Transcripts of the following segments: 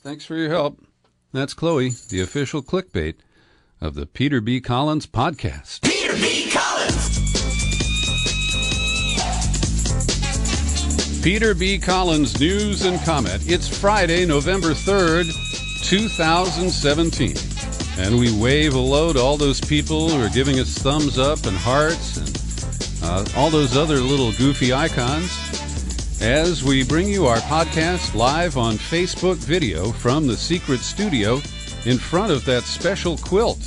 Thanks for your help. That's Chloe, the official clickbait of the Peter B. Collins podcast. Peter B. Collins! Peter B. Collins news and comment. It's Friday, November 3rd, 2017. And we wave hello to all those people who are giving us thumbs up and hearts and all those other little goofy icons as we bring you our podcast live on Facebook video from the secret studio in front of that special quilt.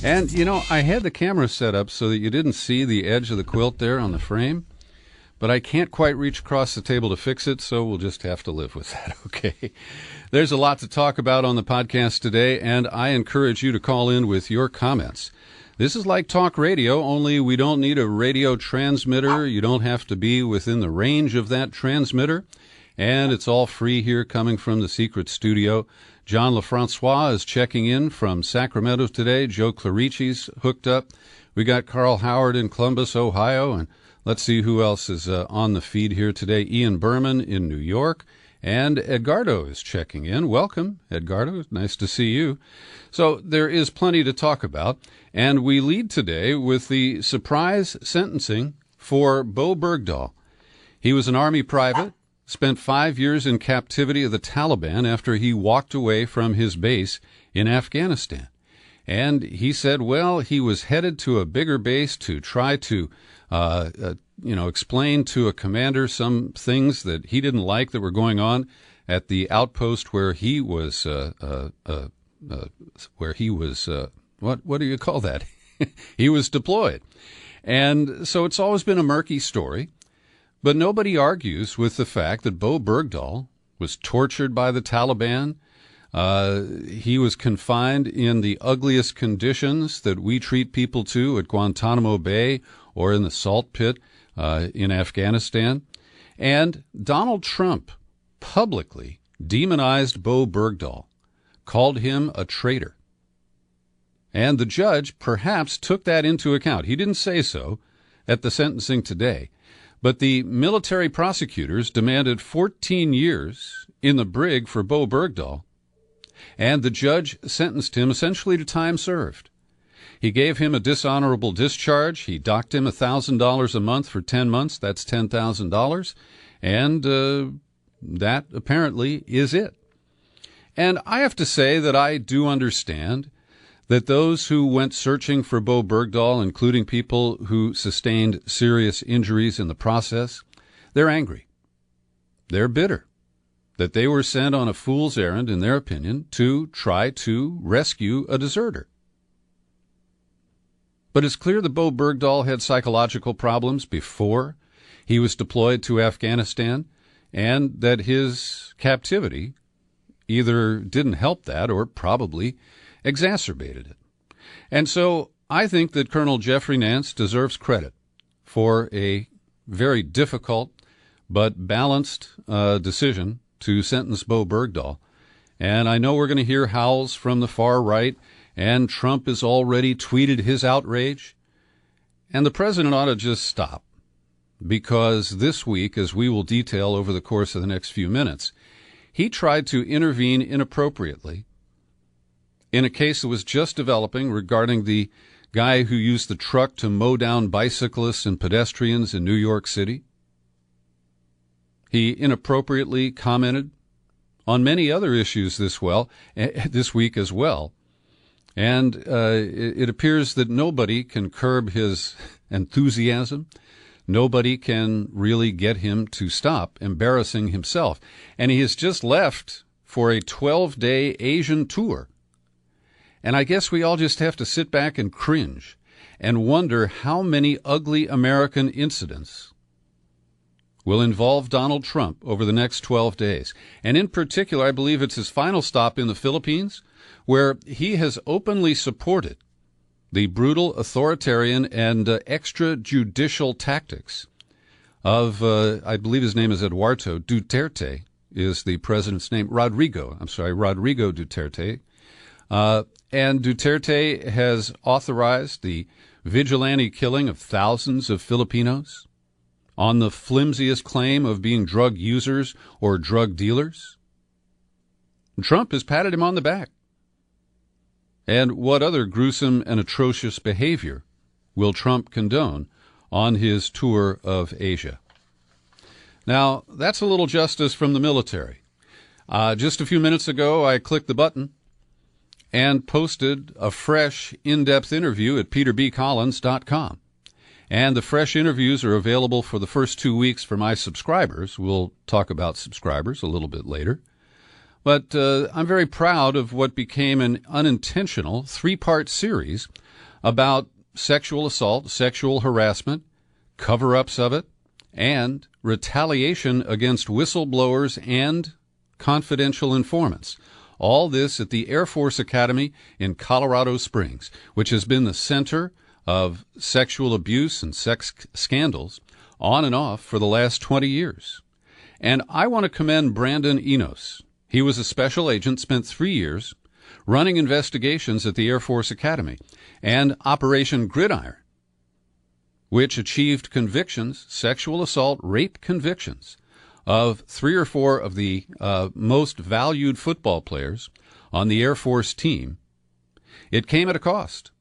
And, you know, I had the camera set up so that you didn't see the edge of the quilt there on the frame, but I can't quite reach across the table to fix it, so we'll just have to live with that, okay? There's a lot to talk about on the podcast today, and I encourage you to call in with your comments. This is like talk radio, only we don't need a radio transmitter. You don't have to be within the range of that transmitter. And it's all free here coming from the secret studio. John LaFrancois is checking in from Sacramento today. Joe Clarici's hooked up. We got Carl Howard in Columbus, Ohio. And let's see who else is on the feed here today. Ian Berman in New York. And Edgardo is checking in. Welcome, Edgardo. Nice to see you. So there is plenty to talk about. And we lead today with the surprise sentencing for Bowe Bergdahl. He was an Army private, spent 5 years in captivity of the Taliban after he walked away from his base in Afghanistan. And he said, well, he was headed to a bigger base to try to explain to a commander some things that he didn't like that were going on at the outpost where he was, what do you call that? He was deployed. And so it's always been a murky story, but nobody argues with the fact that Bowe Bergdahl was tortured by the Taliban. He was confined in the ugliest conditions that we treat people to at Guantanamo Bay or in the salt pit in Afghanistan. And Donald Trump publicly demonized Bowe Bergdahl, called him a traitor. And the judge perhaps took that into account. He didn't say so at the sentencing today, but the military prosecutors demanded 14 years in the brig for Bowe Bergdahl, and the judge sentenced him essentially to time served. He gave him a dishonorable discharge. He docked him $1,000 a month for 10 months. That's $10,000. And that apparently is it. And I have to say that I do understand that those who went searching for Bowe Bergdahl, including people who sustained serious injuries in the process, they're angry. They're bitter that they were sent on a fool's errand, in their opinion, to try to rescue a deserter. But it's clear that Bowe Bergdahl had psychological problems before he was deployed to Afghanistan, and that his captivity either didn't help that or probably exacerbated it. And so I think that Colonel Jeffrey Nance deserves credit for a very difficult but balanced decision to sentence Bowe Bergdahl. And I know we're going to hear howls from the far right, and Trump has already tweeted his outrage. And the president ought to just stop, because this week, as we will detail over the course of the next few minutes, he tried to intervene inappropriately in a case that was just developing regarding the guy who used the truck to mow down bicyclists and pedestrians in New York City. He inappropriately commented on many other issues this week as well. And it appears that nobody can curb his enthusiasm. Nobody can really get him to stop embarrassing himself. And he has just left for a 12-day Asian tour. And I guess we all just have to sit back and cringe and wonder how many ugly American incidents will involve Donald Trump over the next 12 days. And in particular, I believe it's his final stop in the Philippines, where he has openly supported the brutal, authoritarian, and extrajudicial tactics of, I believe his name is Eduardo Duterte, is the president's name, Rodrigo Duterte. And Duterte has authorized the vigilante killing of thousands of Filipinos on the flimsiest claim of being drug users or drug dealers. Trump has patted him on the back. And what other gruesome and atrocious behavior will Trump condone on his tour of Asia? Now, that's a little justice from the military. Just a few minutes ago, I clicked the button and posted a fresh, in-depth interview at peterbcollins.com. And the fresh interviews are available for the first 2 weeks for my subscribers. We'll talk about subscribers a little bit later. But I'm very proud of what became an unintentional 3-part series about sexual assault, sexual harassment, cover-ups of it, and retaliation against whistleblowers and confidential informants. All this at the Air Force Academy in Colorado Springs, which has been the center of sexual abuse and sex scandals on and off for the last 20 years. And I want to commend Brandon Enos. He was a special agent, spent 3 years running investigations at the Air Force Academy, and Operation Gridiron, which achieved convictions, sexual assault, rape convictions, of 3 or 4 of the most valued football players on the Air Force team. It came at a cost.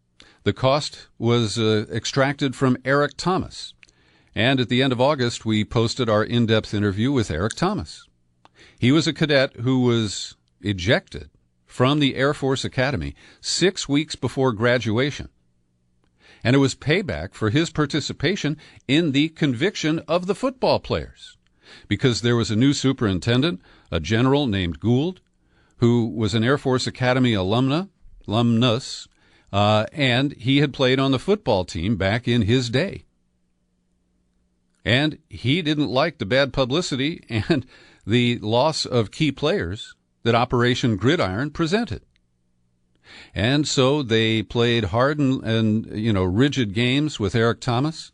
The cost was extracted from Eric Thomas. And at the end of August, we posted our in-depth interview with Eric Thomas. He was a cadet who was ejected from the Air Force Academy 6 weeks before graduation. And it was payback for his participation in the conviction of the football players, because there was a new superintendent, a general named Gould, who was an Air Force Academy alumnus, and he had played on the football team back in his day. And he didn't like the bad publicity and the loss of key players that Operation Gridiron presented. And so they played hard and rigid games with Eric Thomas,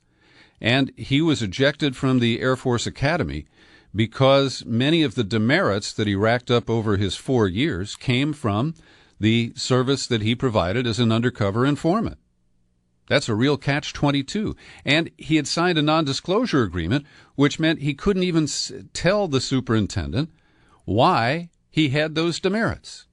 and he was ejected from the Air Force Academy because many of the demerits that he racked up over his 4 years came from the service that he provided as an undercover informant. That's a real catch-22. And he had signed a non-disclosure agreement, which meant he couldn't even tell the superintendent why he had those demerits.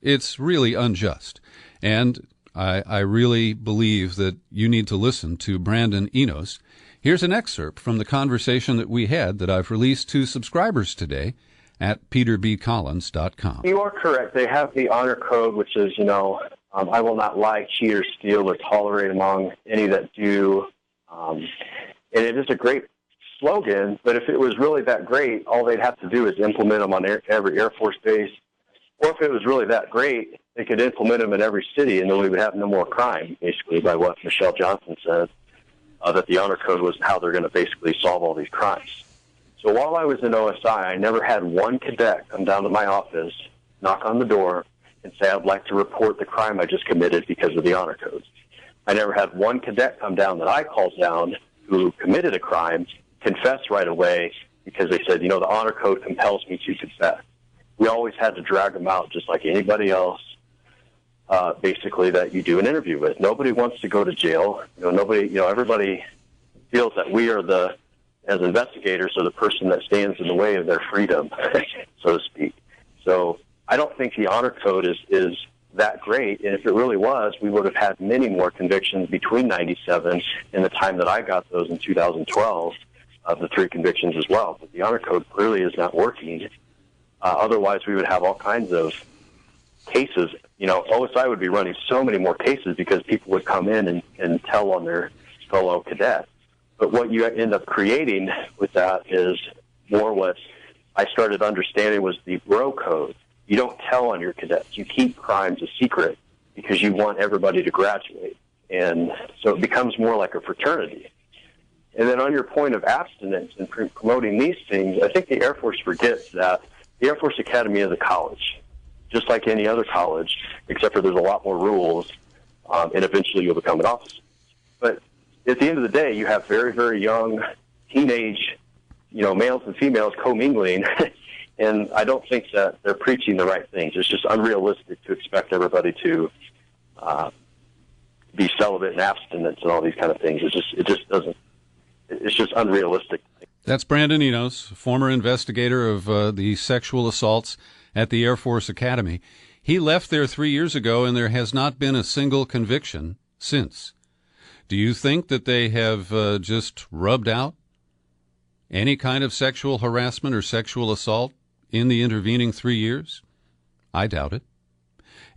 It's really unjust. And I really believe that you need to listen to Brandon Enos. Here's an excerpt from the conversation that we had that I've released to subscribers today at peterbcollins.com. You are correct. They have the honor code, which is, I will not lie, cheat, or steal, or tolerate among any that do. And it is a great slogan, but if it was really that great, all they'd have to do is implement them on every Air Force base. Or if it was really that great, they could implement them in every city, and then we would have no more crime, basically, by what Michelle Johnson said, that the honor code was how they're going to basically solve all these crimes. So while I was in OSI, I never had one cadet come down to my office, knock on the door, and say, I'd like to report the crime I just committed because of the honor code. I never had one cadet come down that I called down who committed a crime, confess right away, because they said, the honor code compels me to confess. We always had to drag them out just like anybody else, basically, that you do an interview with. Nobody wants to go to jail. Everybody feels that we are as investigators, are the person that stands in the way of their freedom, so to speak. So I don't think the honor code is that great. And if it really was, we would have had many more convictions between 97 and the time that I got those in 2012 of the 3 convictions as well. But the honor code clearly is not working. Otherwise, we would have all kinds of cases. OSI would be running so many more cases because people would come in and tell on their fellow cadets. But what you end up creating with that is more what I started understanding was the bro code. You don't tell on your cadets. You keep crimes a secret because you want everybody to graduate. And so it becomes more like a fraternity. And then on your point of abstinence and promoting these things, I think the Air Force forgets that the Air Force Academy is a college, just like any other college, except for there's a lot more rules, and eventually you'll become an officer. But at the end of the day, you have very, very young teenage, males and females commingling, and I don't think that they're preaching the right things. It's just unrealistic to expect everybody to be celibate and abstinent and all these kind of things. It just doesn't. It's just unrealistic. That's Brandon Enos, former investigator of the sexual assaults at the Air Force Academy. He left there 3 years ago, and there has not been a single conviction since. Do you think that they have just rubbed out any kind of sexual harassment or sexual assault in the intervening 3 years? I doubt it.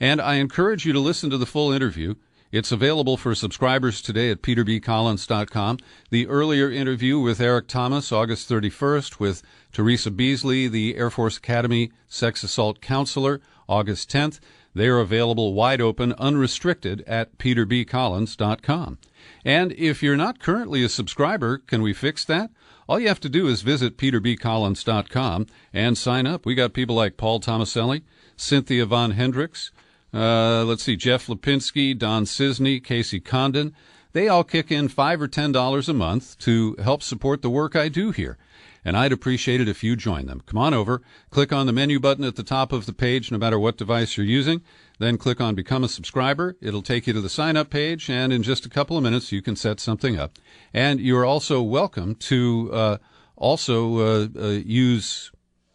And I encourage you to listen to the full interview. It's available for subscribers today at peterbcollins.com. The earlier interview with Eric Thomas, August 31st, with Teresa Beasley, the Air Force Academy sex assault counselor, August 10th. They are available wide open, unrestricted at peterbcollins.com. And if you're not currently a subscriber, can we fix that? All you have to do is visit peterbcollins.com and sign up. We got people like Paul Tomaselli, Cynthia Von Hendricks, Jeff Lipinski, Don Cisney, Casey Condon. They all kick in $5 or $10 a month to help support the work I do here. And I'd appreciate it if you join them. Come on over, click on the menu button at the top of the page, no matter what device you're using. Then click on Become a Subscriber. It'll take you to the sign-up page, and in just a couple of minutes, you can set something up. And you're also welcome to use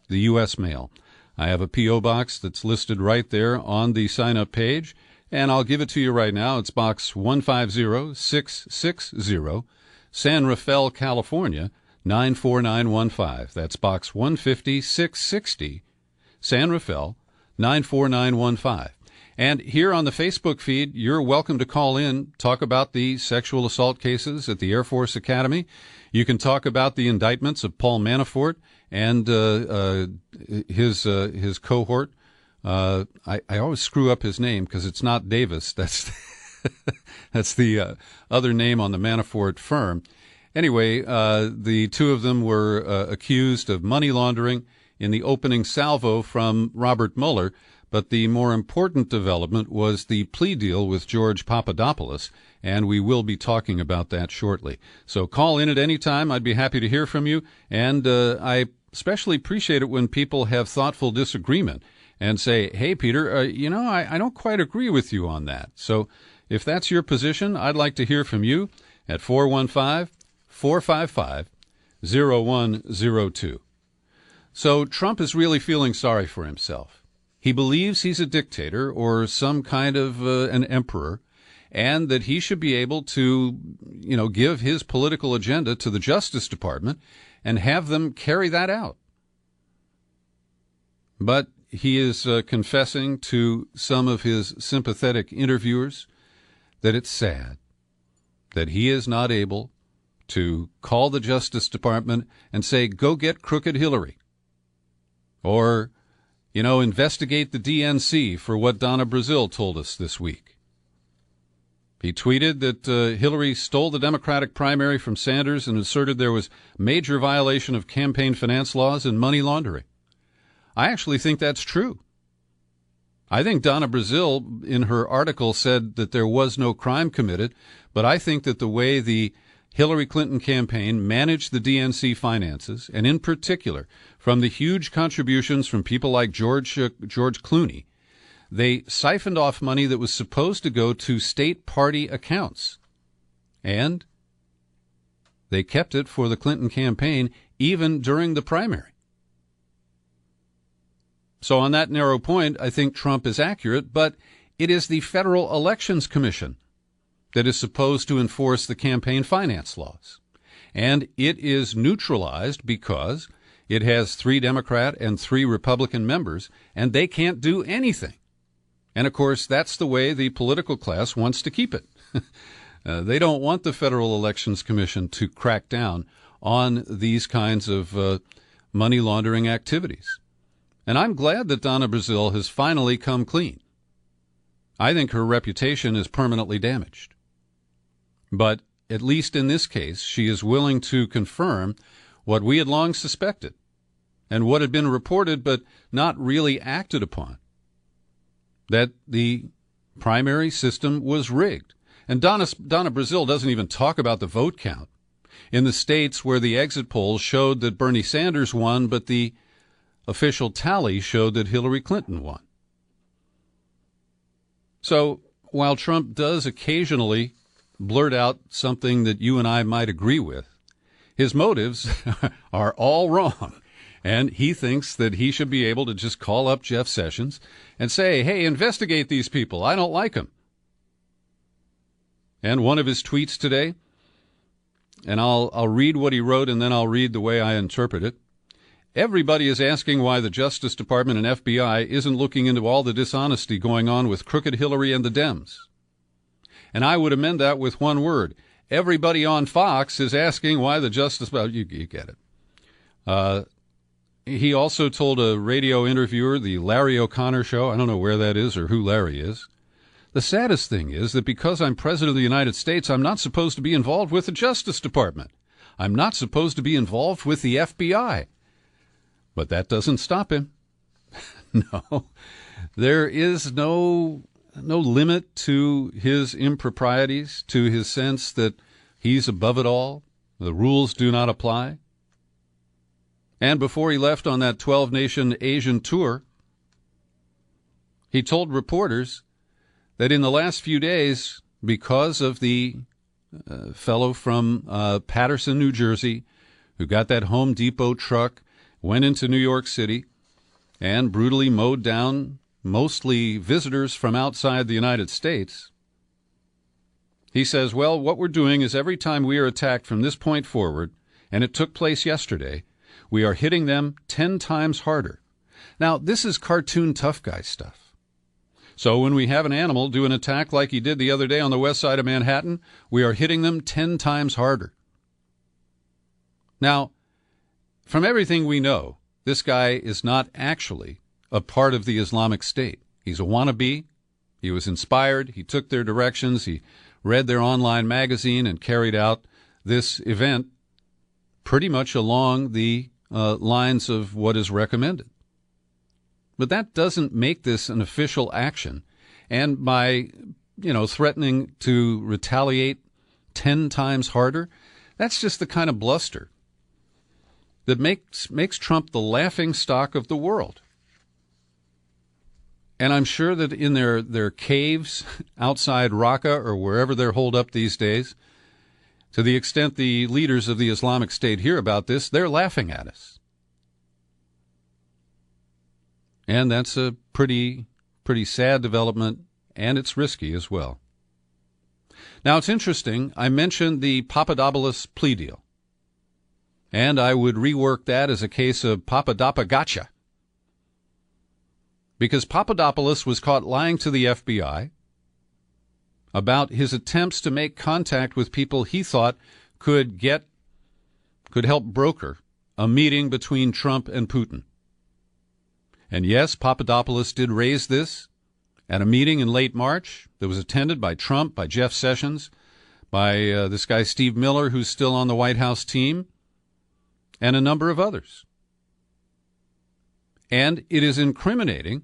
the U.S. mail. I have a P.O. box that's listed right there on the sign-up page, and I'll give it to you right now. It's Box 150660, San Rafael, California, 94915. That's Box 150660, San Rafael, 94915. And here on the Facebook feed, you're welcome to call in, talk about the sexual assault cases at the Air Force Academy. You can talk about the indictments of Paul Manafort and his cohort. I always screw up his name because it's not Davis. That's that's the other name on the Manafort firm. Anyway, the two of them were accused of money laundering in the opening salvo from Robert Mueller. But the more important development was the plea deal with George Papadopoulos, and we will be talking about that shortly. So call in at any time. I'd be happy to hear from you, and I especially appreciate it when people have thoughtful disagreement and say, hey, Peter, I don't quite agree with you on that. So if that's your position, I'd like to hear from you at 415-455-0102. So Trump is really feeling sorry for himself. He believes he's a dictator or some kind of an emperor, and that he should be able to, give his political agenda to the Justice Department and have them carry that out. But he is confessing to some of his sympathetic interviewers that it's sad that he is not able to call the Justice Department and say, go get crooked Hillary, or investigate the DNC for what Donna Brazile told us this week. He tweeted that Hillary stole the Democratic primary from Sanders and asserted there was major violation of campaign finance laws and money laundering. I actually think that's true. I think Donna Brazile, in her article, said that there was no crime committed, but I think that the way the Hillary Clinton campaign managed the DNC finances, and in particular from the huge contributions from people like George Clooney, they siphoned off money that was supposed to go to state party accounts. And they kept it for the Clinton campaign even during the primary. So on that narrow point, I think Trump is accurate, but it is the Federal Elections Commission that is supposed to enforce the campaign finance laws. And it is neutralized because it has 3 Democrat and 3 Republican members, and they can't do anything. And, of course, that's the way the political class wants to keep it. They don't want the Federal Elections Commission to crack down on these kinds of money laundering activities. And I'm glad that Donna Brazile has finally come clean. I think her reputation is permanently damaged. But at least in this case, she is willing to confirm what we had long suspected and what had been reported but not really acted upon, that the primary system was rigged. And Donna Brazile doesn't even talk about the vote count in the states where the exit polls showed that Bernie Sanders won, but the official tally showed that Hillary Clinton won. So while Trump does occasionally blurt out something that you and I might agree with, His motives are all wrong. And he thinks that he should be able to just call up Jeff Sessions and say, hey, investigate these people. I don't like them. And one of his tweets today, and I'll read what he wrote and then I'll read the way I interpret it. Everybody is asking why the Justice Department and FBI isn't looking into all the dishonesty going on with crooked Hillary and the Dems. And I would amend that with one word. Everybody on Fox is asking why the Justice... Well, you get it. He also told a radio interviewer, the Larry O'Connor show, I don't know where that is or who Larry is, the saddest thing is that because I'm President of the United States, I'm not supposed to be involved with the Justice Department. I'm not supposed to be involved with the FBI. But that doesn't stop him. No, there is no limit to his improprieties, to his sense that he's above it all. The rules do not apply. And before he left on that 12-nation Asian tour, he told reporters that in the last few days, because of the fellow from Paterson, New Jersey, who got that Home Depot truck, went into New York City, and brutally mowed down mostly visitors from outside the United States, he says, well, what we're doing is every time we are attacked from this point forward, and it took place yesterday, we are hitting them 10 times harder. Now, this is cartoon tough guy stuff. So when we have an animal do an attack like he did the other day on the west side of Manhattan, we are hitting them 10 times harder. Now, from everything we know, this guy is not actually a part of the Islamic State. He's a wannabe. He was inspired. He took their directions. He read their online magazine and carried out this event pretty much along the lines of what is recommended. But that doesn't make this an official action. And by, threatening to retaliate 10 times harder, that's just the kind of bluster that makes Trump the laughing stock of the world. And I'm sure that in their caves outside Raqqa or wherever they're holed up these days, to the extent the leaders of the Islamic State hear about this, they're laughing at us. And that's a pretty sad development, and it's risky as well. Now, it's interesting. I mentioned the Papadopoulos plea deal, and I would rework that as a case of Papadopagotcha, because Papadopoulos was caught lying to the FBI about his attempts to make contact with people he thought could help broker a meeting between Trump and Putin. And yes, Papadopoulos did raise this at a meeting in late March that was attended by Trump, by Jeff Sessions, by this guy Steve Miller, who's still on the White House team, and a number of others. And it is incriminating,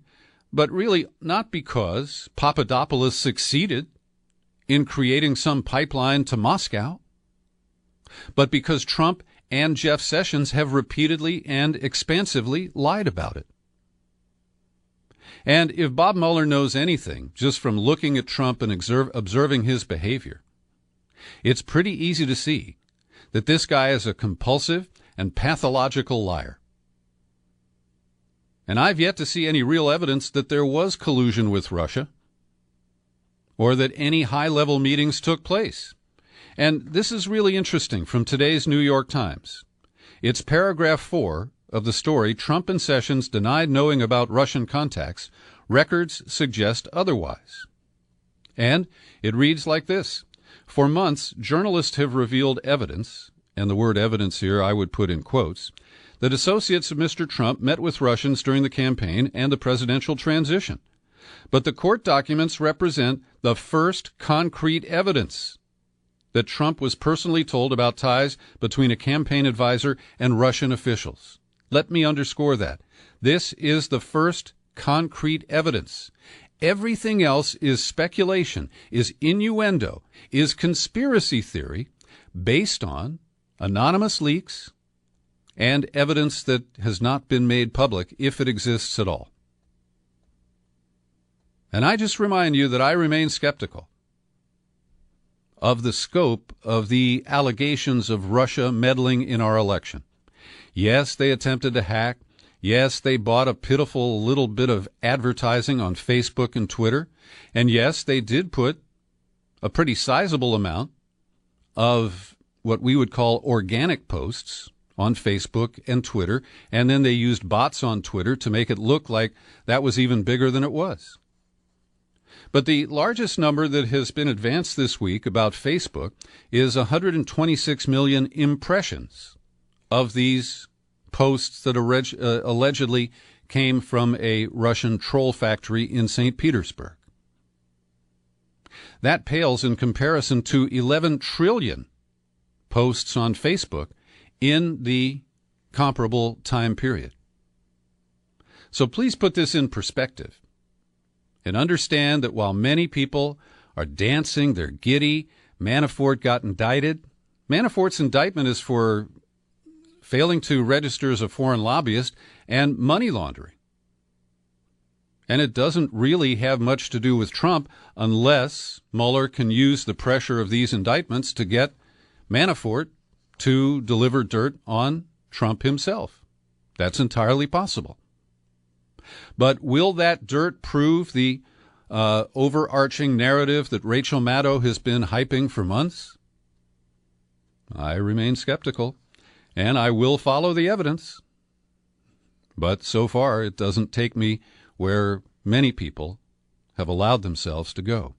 but really not because Papadopoulos succeeded in creating some pipeline to Moscow, but because Trump and Jeff Sessions have repeatedly and expansively lied about it. And if Bob Mueller knows anything, just from looking at Trump and observing his behavior, it's pretty easy to see that this guy is a compulsive and pathological liar. And I've yet to see any real evidence that there was collusion with Russia or that any high-level meetings took place. And this is really interesting from today's New York Times. It's paragraph 4 of the story, Trump and Sessions denied knowing about Russian contacts. Records suggest otherwise. And it reads like this. For months, journalists have revealed evidence, and the word evidence here I would put in quotes, that associates of Mr. Trump met with Russians during the campaign and the presidential transition. But the court documents represent the first concrete evidence that Trump was personally told about ties between a campaign advisor and Russian officials. Let me underscore that. This is the first concrete evidence. Everything else is speculation, is innuendo, is conspiracy theory based on anonymous leaks and evidence that has not been made public, if it exists at all. And I just remind you that I remain skeptical. of the scope of the allegations of Russia meddling in our election. Yes, they attempted to hack. Yes, they bought a pitiful little bit of advertising on Facebook and Twitter. And yes, they did put a pretty sizable amount of what we would call organic posts on Facebook and Twitter, and then they used bots on Twitter to make it look like that was even bigger than it was. But the largest number that has been advanced this week about Facebook is 126 million impressions of these posts that allegedly came from a Russian troll factory in St. Petersburg. That pales in comparison to 11 trillion posts on Facebook in the comparable time period. So please put this in perspective and understand that while many people are dancing, they're giddy, Manafort got indicted. Manafort's indictment is for failing to register as a foreign lobbyist and money laundering. And it doesn't really have much to do with Trump unless Mueller can use the pressure of these indictments to get Manafort to deliver dirt on Trump himself. That's entirely possible. But will that dirt prove the overarching narrative that Rachel Maddow has been hyping for months? I remain skeptical, and I will follow the evidence. But so far, it doesn't take me where many people have allowed themselves to go.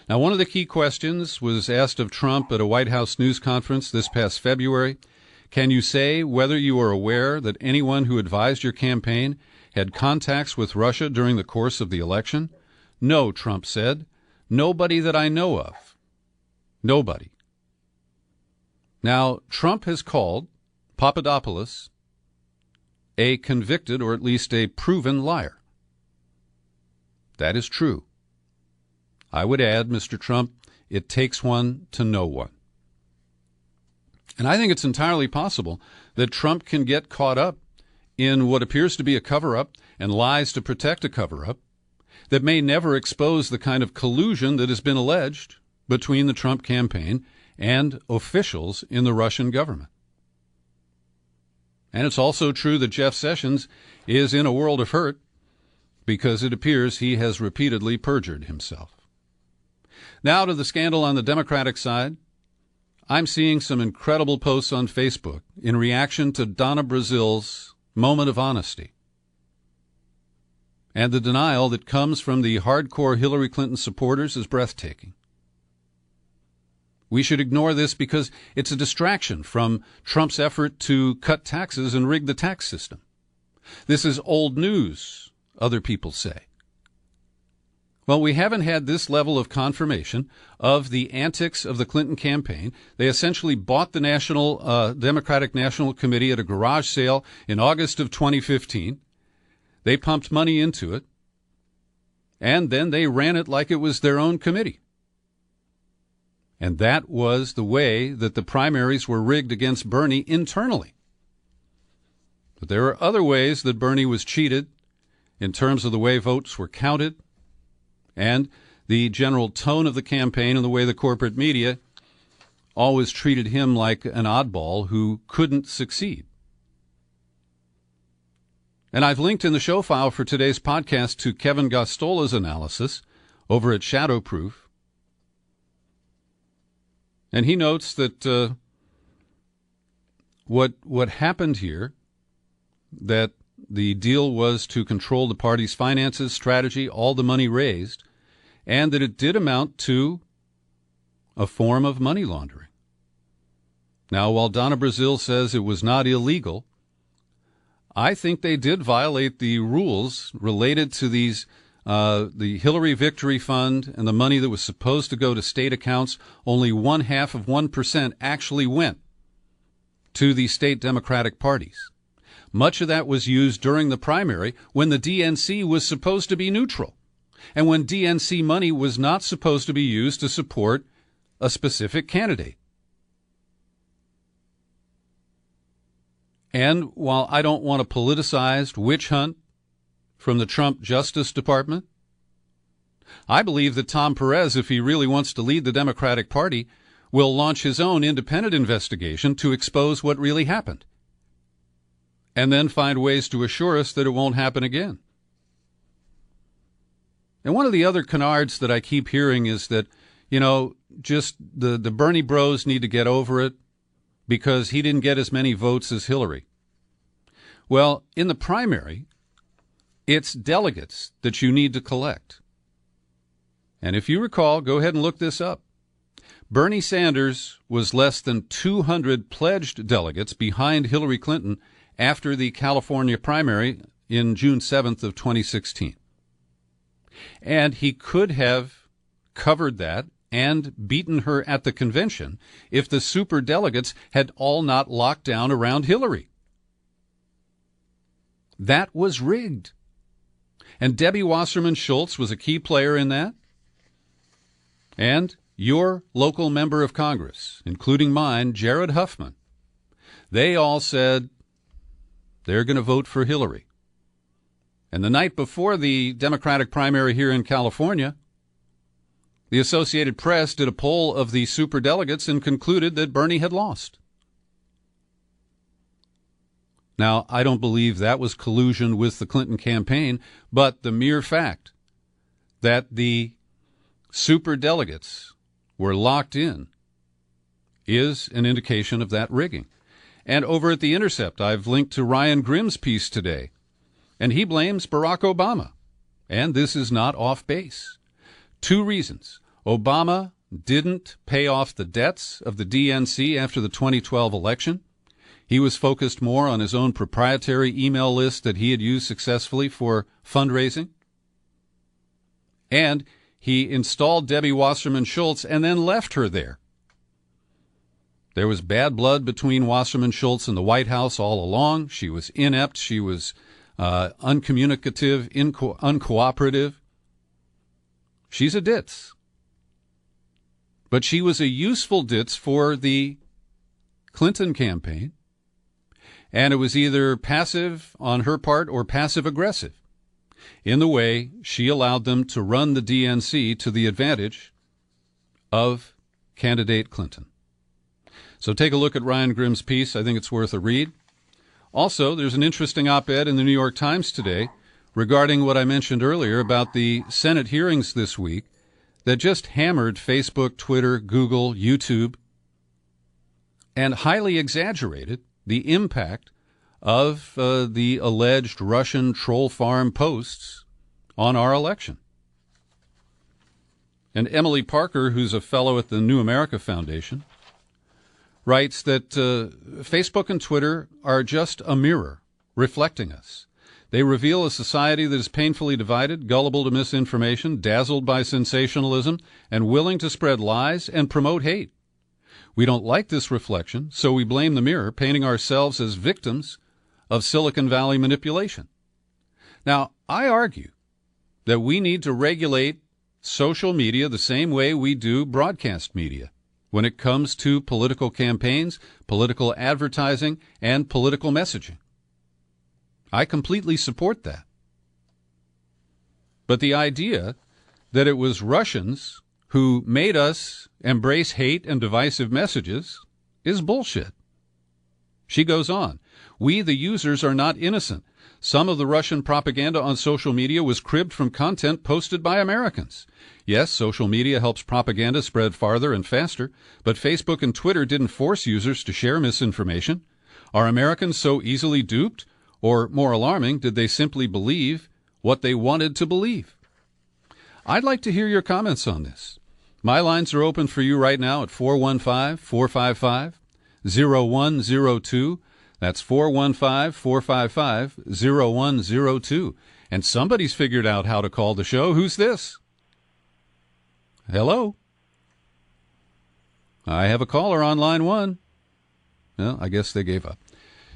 Now, one of the key questions was asked of Trump at a White House news conference this past February. Can you say whether you are aware that anyone who advised your campaign had contacts with Russia during the course of the election? No, Trump said. Nobody that I know of. Nobody. Now, Trump has called Papadopoulos a convicted, or at least a proven liar. That is true. I would add, Mr. Trump, it takes one to know one. And I think it's entirely possible that Trump can get caught up in what appears to be a cover-up and lies to protect a cover-up that may never expose the kind of collusion that has been alleged between the Trump campaign and officials in the Russian government. And it's also true that Jeff Sessions is in a world of hurt because it appears he has repeatedly perjured himself. Now to the scandal on the Democratic side. I'm seeing some incredible posts on Facebook in reaction to Donna Brazil's moment of honesty. And the denial that comes from the hardcore Hillary Clinton supporters is breathtaking. We should ignore this because it's a distraction from Trump's effort to cut taxes and rig the tax system. This is old news, other people say. Well, we haven't had this level of confirmation of the antics of the Clinton campaign. They essentially bought the Democratic National Committee at a garage sale in August of 2015. They pumped money into it, and then they ran it like it was their own committee. And that was the way that the primaries were rigged against Bernie internally. But there are other ways that Bernie was cheated in terms of the way votes were counted and the general tone of the campaign and the way the corporate media always treated him like an oddball who couldn't succeed. And I've linked in the show file for today's podcast to Kevin Gostola's analysis over at Shadowproof. And he notes that what happened here, that the deal was to control the party's finances, strategy, all the money raised, and that it did amount to a form of money laundering. Now, while Donna Brazil says it was not illegal, I think they did violate the rules related to these, the Hillary Victory Fund and the money that was supposed to go to state accounts. Only 0.5% actually went to the state Democratic parties. Much of that was used during the primary when the DNC was supposed to be neutral and when DNC money was not supposed to be used to support a specific candidate. And while I don't want a politicized witch hunt from the Trump Justice Department, I believe that Tom Perez, if he really wants to lead the Democratic Party, will launch his own independent investigation to expose what really happened, and then find ways to assure us that it won't happen again. And one of the other canards that I keep hearing is that, just the Bernie bros need to get over it because he didn't get as many votes as Hillary. Well, in the primary, it's delegates that you need to collect. And if you recall, go ahead and look this up. Bernie Sanders was less than 200 pledged delegates behind Hillary Clinton after the California primary in June 7th of 2016. And he could have covered that and beaten her at the convention if the superdelegates had all not locked down around Hillary. That was rigged. And Debbie Wasserman Schultz was a key player in that. And your local member of Congress, including mine, Jared Huffman, they all said they're going to vote for Hillary. And the night before the Democratic primary here in California, the Associated Press did a poll of the superdelegates and concluded that Bernie had lost. Now, I don't believe that was collusion with the Clinton campaign, but the mere fact that the superdelegates were locked in is an indication of that rigging. And over at The Intercept, I've linked to Ryan Grimm's piece today, and he blames Barack Obama. And this is not off base. 2 reasons. Obama didn't pay off the debts of the DNC after the 2012 election. He was focused more on his own proprietary email list that he had used successfully for fundraising. And he installed Debbie Wasserman Schultz and then left her there. There was bad blood between Wasserman Schultz and the White House all along. She was inept. She was uncommunicative, uncooperative. She's a ditz. But she was a useful ditz for the Clinton campaign, and it was either passive on her part or passive-aggressive in the way she allowed them to run the DNC to the advantage of candidate Clinton. So take a look at Ryan Grimm's piece. I think it's worth a read. Also, there's an interesting op-ed in the New York Times today regarding what I mentioned earlier about the Senate hearings this week that just hammered Facebook, Twitter, Google, YouTube, and highly exaggerated the impact of the alleged Russian troll farm posts on our election. And Emily Parker, who's a fellow at the New America Foundation, writes that Facebook and Twitter are just a mirror reflecting us. They reveal a society that is painfully divided, gullible to misinformation, dazzled by sensationalism, and willing to spread lies and promote hate. We don't like this reflection, so we blame the mirror, painting ourselves as victims of Silicon Valley manipulation. Now, I argue that we need to regulate social media the same way we do broadcast media when it comes to political campaigns, political advertising, and political messaging. I completely support that. But the idea that it was Russians who made us embrace hate and divisive messages is bullshit. She goes on, we, the users, are not innocent. Some of the Russian propaganda on social media was cribbed from content posted by Americans. Yes, social media helps propaganda spread farther and faster, but Facebook and Twitter didn't force users to share misinformation. Are Americans so easily duped? Or, more alarming, did they simply believe what they wanted to believe? I'd like to hear your comments on this. My lines are open for you right now at 415-455-0102. That's 415-455-0102. And somebody's figured out how to call the show. Who's this? Hello? I have a caller on line 1. Well, I guess they gave up.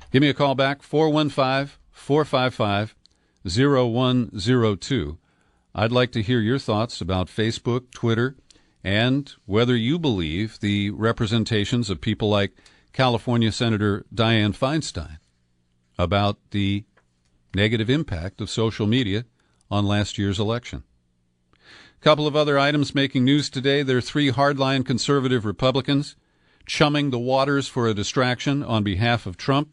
Give me a call back, 415-455-0102. I'd like to hear your thoughts about Facebook, Twitter, and whether you believe the representations of people like California Senator Dianne Feinstein about the negative impact of social media on last year's election. A couple of other items making news today. There are 3 hardline conservative Republicans chumming the waters for a distraction on behalf of Trump.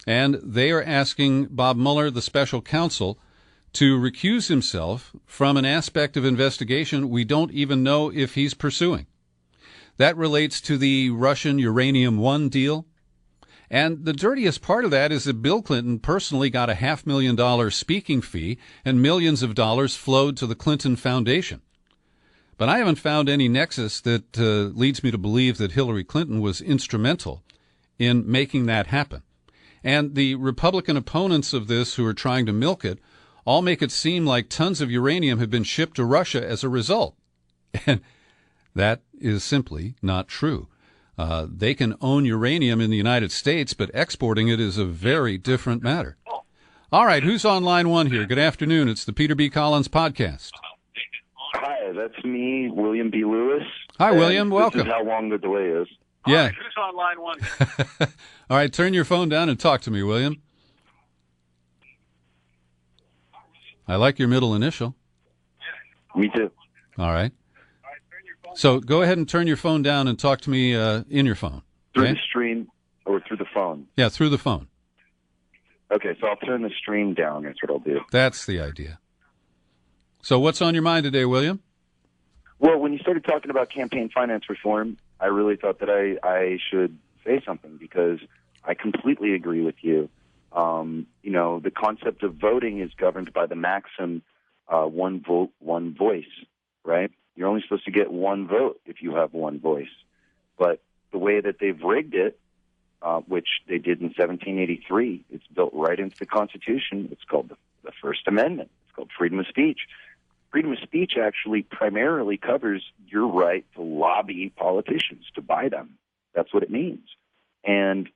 And they are asking Bob Mueller, the special counsel, to recuse himself from an aspect of investigation we don't even know if he's pursuing. That relates to the Russian Uranium One deal. And the dirtiest part of that is that Bill Clinton personally got a $500,000 speaking fee and millions of dollars flowed to the Clinton Foundation. But I haven't found any nexus that leads me to believe that Hillary Clinton was instrumental in making that happen. And the Republican opponents of this who are trying to milk it all make it seem like tons of uranium have been shipped to Russia as a result. And that is simply not true. They can own uranium in the United States, but exporting it is a very different matter. All right, who's on line 1 here? Good afternoon. It's the Peter B. Collins Podcast. Hi, that's me, William B. Lewis. Hi, William. Welcome. This is how long the delay is. Yeah. All right, who's on line 1? All right, turn your phone down and talk to me, William. I like your middle initial. Me too. All right. So go ahead and turn your phone down and talk to me in your phone. Through Okay? the stream or through the phone? Yeah, through the phone. Okay, so I'll turn the stream down. That's what I'll do. That's the idea. So what's on your mind today, William? Well, when you started talking about campaign finance reform, I really thought that I should say something because I completely agree with you. The concept of voting is governed by the maxim one vote, one voice, right? You're only supposed to get one vote if you have one voice. But the way that they've rigged it, which they did in 1783, it's built right into the Constitution. It's called the First Amendment. It's called freedom of speech. Freedom of speech actually primarily covers your right to lobby politicians, to buy them. That's what it means. And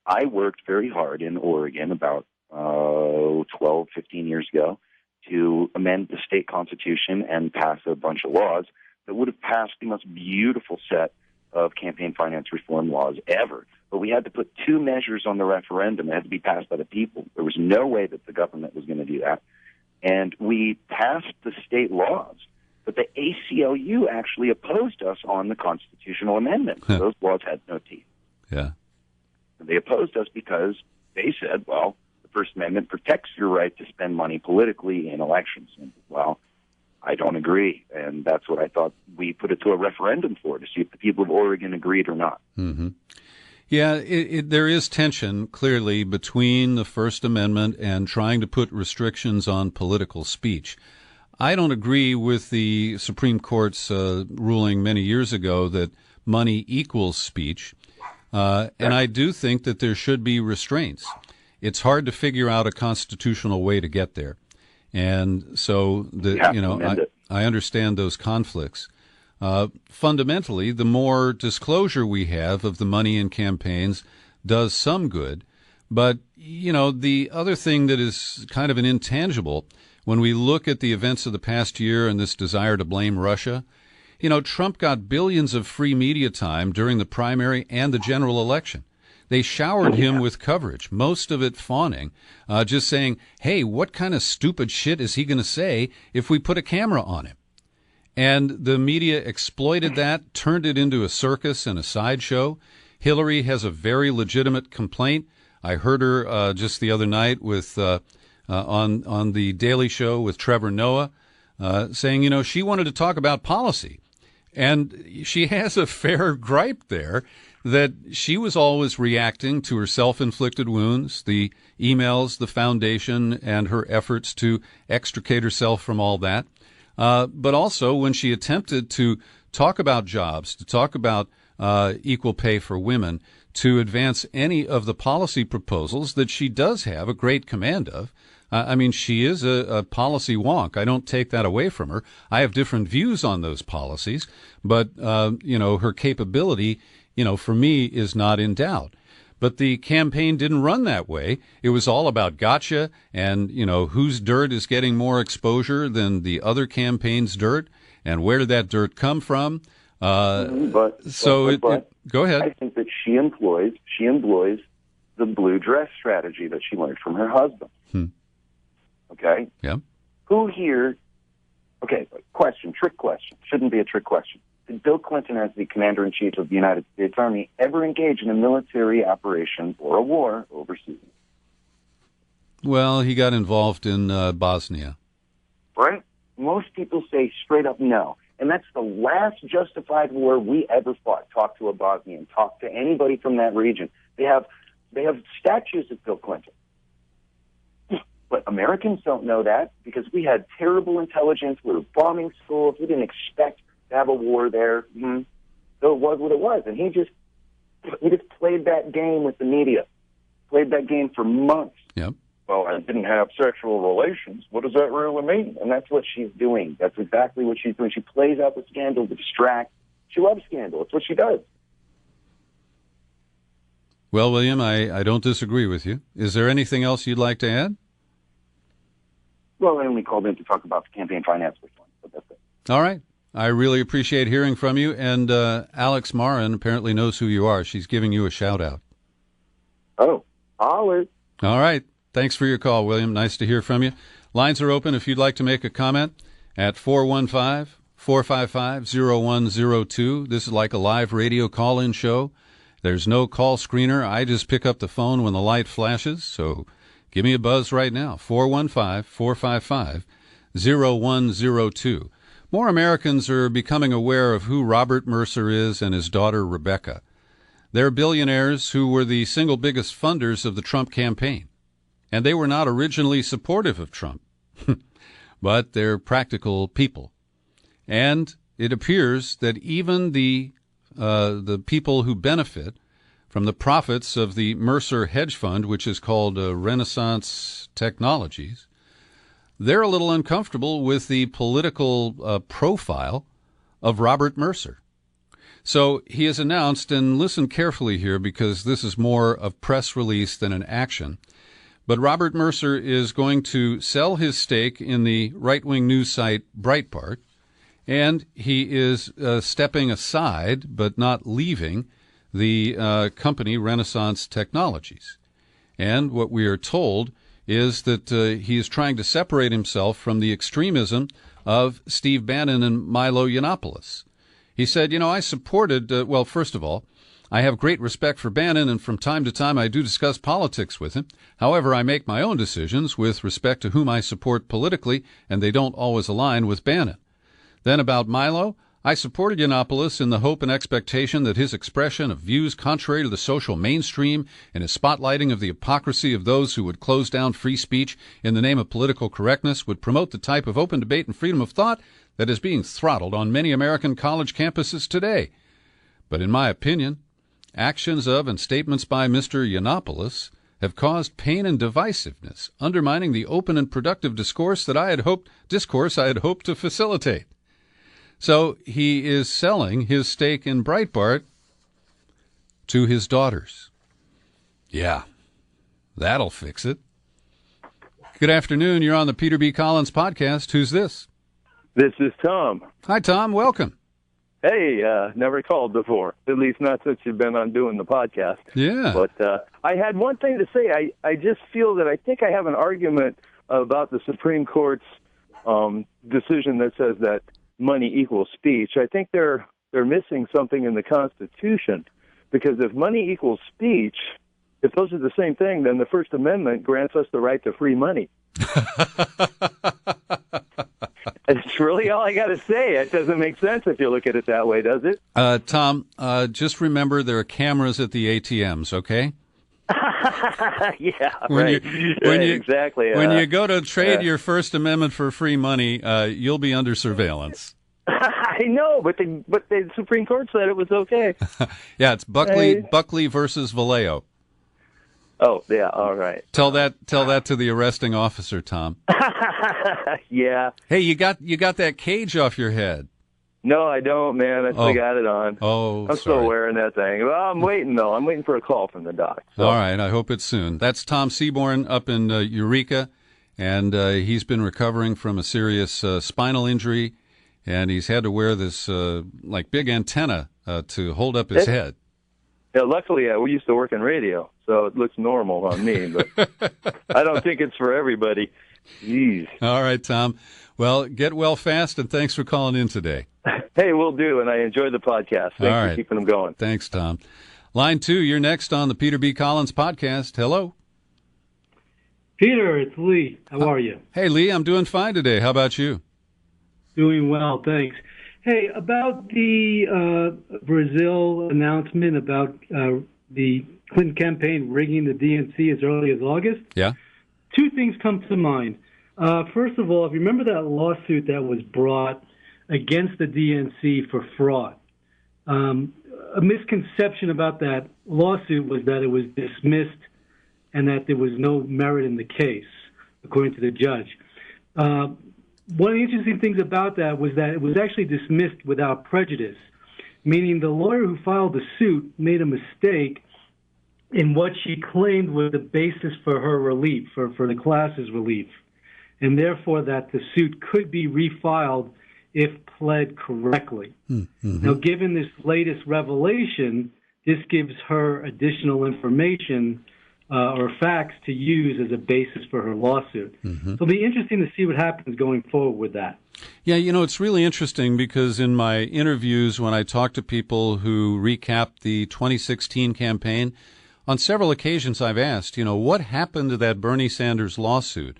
I worked very hard in Oregon about 12, 15 years ago to amend the state constitution and pass a bunch of laws that would have passed the most beautiful set of campaign finance reform laws ever. But we had to put 2 measures on the referendum. It had to be passed by the people. There was no way that the government was going to do that. And we passed the state laws, but the ACLU actually opposed us on the constitutional amendment. So those laws had no teeth. Yeah. They opposed us because they said, well, the First Amendment protects your right to spend money politically in elections. And, well, I don't agree. And that's what I thought we put it to a referendum for, to see if the people of Oregon agreed or not. Mm-hmm. Yeah, there is tension, clearly, between the First Amendment and trying to put restrictions on political speech. I don't agree with the Supreme Court's ruling many years ago that money equals speech, and I do think that there should be restraints. It's hard to figure out a constitutional way to get there, and so I understand those conflicts. Fundamentally, the more disclosure we have of the money in campaigns does some good. But, the other thing that is kind of an intangible, when we look at the events of the past year and this desire to blame Russia, Trump got billions of free media time during the primary and the general election. They showered him with coverage, most of it fawning, just saying, hey, what kind of stupid shit is he going to say if we put a camera on him? And the media exploited that, turned it into a circus and a sideshow. Hillary has a very legitimate complaint. I heard her just the other night with on the Daily Show with Trevor Noah saying, she wanted to talk about policy. And she has a fair gripe there that she was always reacting to her self-inflicted wounds, the emails, the foundation, and her efforts to extricate herself from all that. But also when she attempted to talk about jobs, to talk about equal pay for women, to advance any of the policy proposals that she does have a great command of. She is a policy wonk. I don't take that away from her. I have different views on those policies, but, her capability, for me is not in doubt. But the campaign didn't run that way. It was all about gotcha and, whose dirt is getting more exposure than the other campaign's dirt and where did that dirt come from? Go ahead. I think that she employs the blue dress strategy that she learned from her husband. Okay? Yeah. Who here Okay, trick question. Shouldn't be a trick question. Did Bill Clinton, as the Commander-in-Chief of the United States Army, ever engage in a military operation or a war overseas? Well, he got involved in Bosnia. Right? Most people say straight up no. And that's the last justified war we ever fought. Talk to a Bosnian. Talk to anybody from that region. They have statues of Bill Clinton. But Americans don't know that because we had terrible intelligence. We were bombing schools. We didn't expect to have a war there. So it was what it was. And he just played that game with the media. Played that game for months. Yep. Well, I didn't have sexual relations. What does that really mean? And that's what she's doing. That's exactly what she's doing. She plays out the scandal to distract. She loves scandal. It's what she does. Well, William, I don't disagree with you. Is there anything else you'd like to add? Well, I only called in to talk about the campaign finance reform, but that's it. All right. I really appreciate hearing from you. And Alex Marin apparently knows who you are. She's giving you a shout-out. Oh, holler. All right. Thanks for your call, William. Nice to hear from you. Lines are open if you'd like to make a comment at 415-455-0102. This is like a live radio call-in show. There's no call screener. I just pick up the phone when the light flashes, so give me a buzz right now, 415-455-0102. More Americans are becoming aware of who Robert Mercer is and his daughter Rebecca. They're billionaires who were the single biggest funders of the Trump campaign. And they were not originally supportive of Trump, but they're practical people. And it appears that even the people who benefit from the profits of the Mercer hedge fund, which is called Renaissance Technologies, they're a little uncomfortable with the political profile of Robert Mercer. So he has announced, and listen carefully here because this is more of press release than an action, but Robert Mercer is going to sell his stake in the right-wing news site Breitbart, and he is stepping aside but not leaving the company Renaissance Technologies. And what we are told is that he is trying to separate himself from the extremism of Steve Bannon and Milo Yiannopoulos. He said, I supported, well, first of all, I have great respect for Bannon, and from time to time I do discuss politics with him. However, I make my own decisions with respect to whom I support politically, and they don't always align with Bannon. Then about Milo, I supported Yiannopoulos in the hope and expectation that his expression of views contrary to the social mainstream and his spotlighting of the hypocrisy of those who would close down free speech in the name of political correctness would promote the type of open debate and freedom of thought that is being throttled on many American college campuses today. But in my opinion, actions of and statements by Mr. Yiannopoulos have caused pain and divisiveness, undermining the open and productive discourse I had hoped to facilitate. So he is selling his stake in Breitbart to his daughters. Yeah, that'll fix it. Good afternoon. You're on the Peter B. Collins podcast. Who's this? This is Tom. Hi, Tom. Welcome. Hey, never called before, at least not since you've been on doing the podcast. Yeah. But I had one thing to say. I just feel that I think I have an argument about the Supreme Court's decision that says that money equals speech. I think they're missing something in the Constitution, because if money equals speech, if those are the same thing, then the First Amendment grants us the right to free money. It's really all I got to say. It doesn't make sense if you look at it that way, does it? Tom, just remember there are cameras at the ATMs, okay? Yeah, exactly. When you go to trade your First Amendment for free money, you'll be under surveillance. I know, but the Supreme Court said it was okay. Yeah, it's Buckley versus Vallejo. Oh, yeah, all right. Tell that to the arresting officer, Tom. Yeah. Hey, you got that cage off your head. No, I don't, man. I still got it on. Oh, I'm still wearing that thing. Well, I'm waiting, though. I'm waiting for a call from the doc. So. All right. I hope it's soon. That's Tom Seaborn up in Eureka, and he's been recovering from a serious spinal injury, and he's had to wear this big antenna to hold up his head. Yeah, luckily, we used to work in radio, so it looks normal on me, but I don't think it's for everybody. Jeez. All right, Tom. Well, get well fast, and thanks for calling in today. Hey, we'll do, and I enjoyed the podcast. Thanks All for right. keeping them going. Thanks, Tom. Line 2, you're next on the Peter B. Collins podcast. Hello. Peter, it's Lee. How are you? Hey, Lee, I'm doing fine today. How about you? Doing well, thanks. Hey, about the Brazil announcement about the Clinton campaign rigging the DNC as early as August, Yeah. two things come to mind. First of all, if you remember that lawsuit that was brought against the DNC for fraud, a misconception about that lawsuit was that it was dismissed and that there was no merit in the case, according to the judge. One of the interesting things about that was that it was actually dismissed without prejudice, meaning the lawyer who filed the suit made a mistake in what she claimed was the basis for her relief, for the class's relief, and therefore that the suit could be refiled if pled correctly. Mm-hmm. Now, given this latest revelation, this gives her additional information or facts to use as a basis for her lawsuit. Mm-hmm. So it'll be interesting to see what happens going forward with that. Yeah, it's really interesting because in my interviews when I talk to people who recapped the 2016 campaign, on several occasions I've asked, what happened to that Bernie Sanders lawsuit?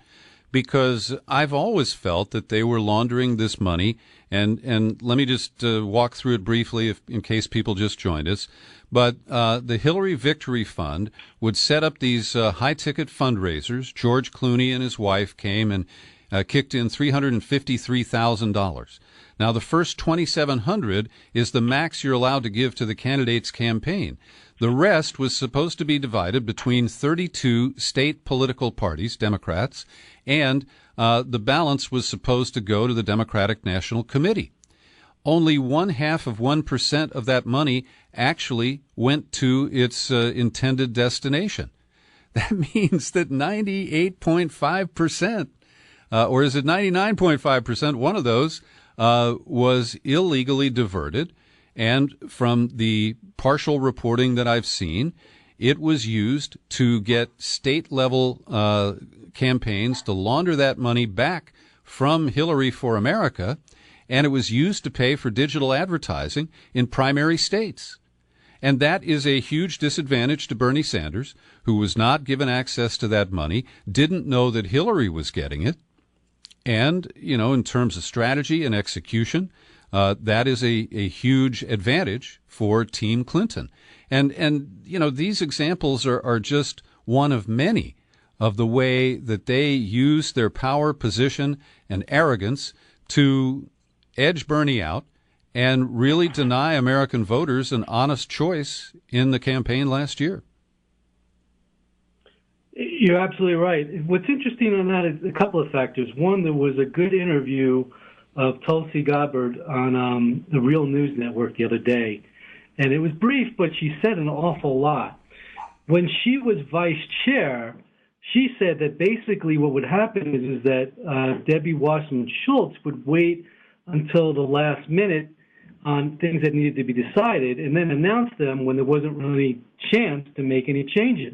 Because I've always felt that they were laundering this money, and let me just walk through it briefly in case people just joined us. But the Hillary Victory Fund would set up these high-ticket fundraisers. George Clooney and his wife came and kicked in $353,000. Now, the first $2,700 is the max you're allowed to give to the candidate's campaign. The rest was supposed to be divided between 32 state political parties, Democrats, and the balance was supposed to go to the Democratic National Committee. Only 0.5% of that money actually went to its intended destination. That means that 98.5%, or is it 99.5%, one of those was illegally diverted. And from the partial reporting that I've seen, it was used to get state-level campaigns to launder that money back from Hillary for America, and it was used to pay for digital advertising in primary states. And that is a huge disadvantage to Bernie Sanders, who was not given access to that money, didn't know that Hillary was getting it. And, in terms of strategy and execution, that is a huge advantage for Team Clinton. And these examples are just one of many of the way that they use their power, position, and arrogance to edge Bernie out and really deny American voters an honest choice in the campaign last year. You're absolutely right. What's interesting on that is a couple of factors. One, there was a good interview of Tulsi Gabbard on the Real News Network the other day, and it was brief, but she said an awful lot. When she was vice chair, she said that basically what would happen is that Debbie Wasserman Schultz would wait until the last minute on things that needed to be decided and then announce them when there wasn't really any chance to make any changes.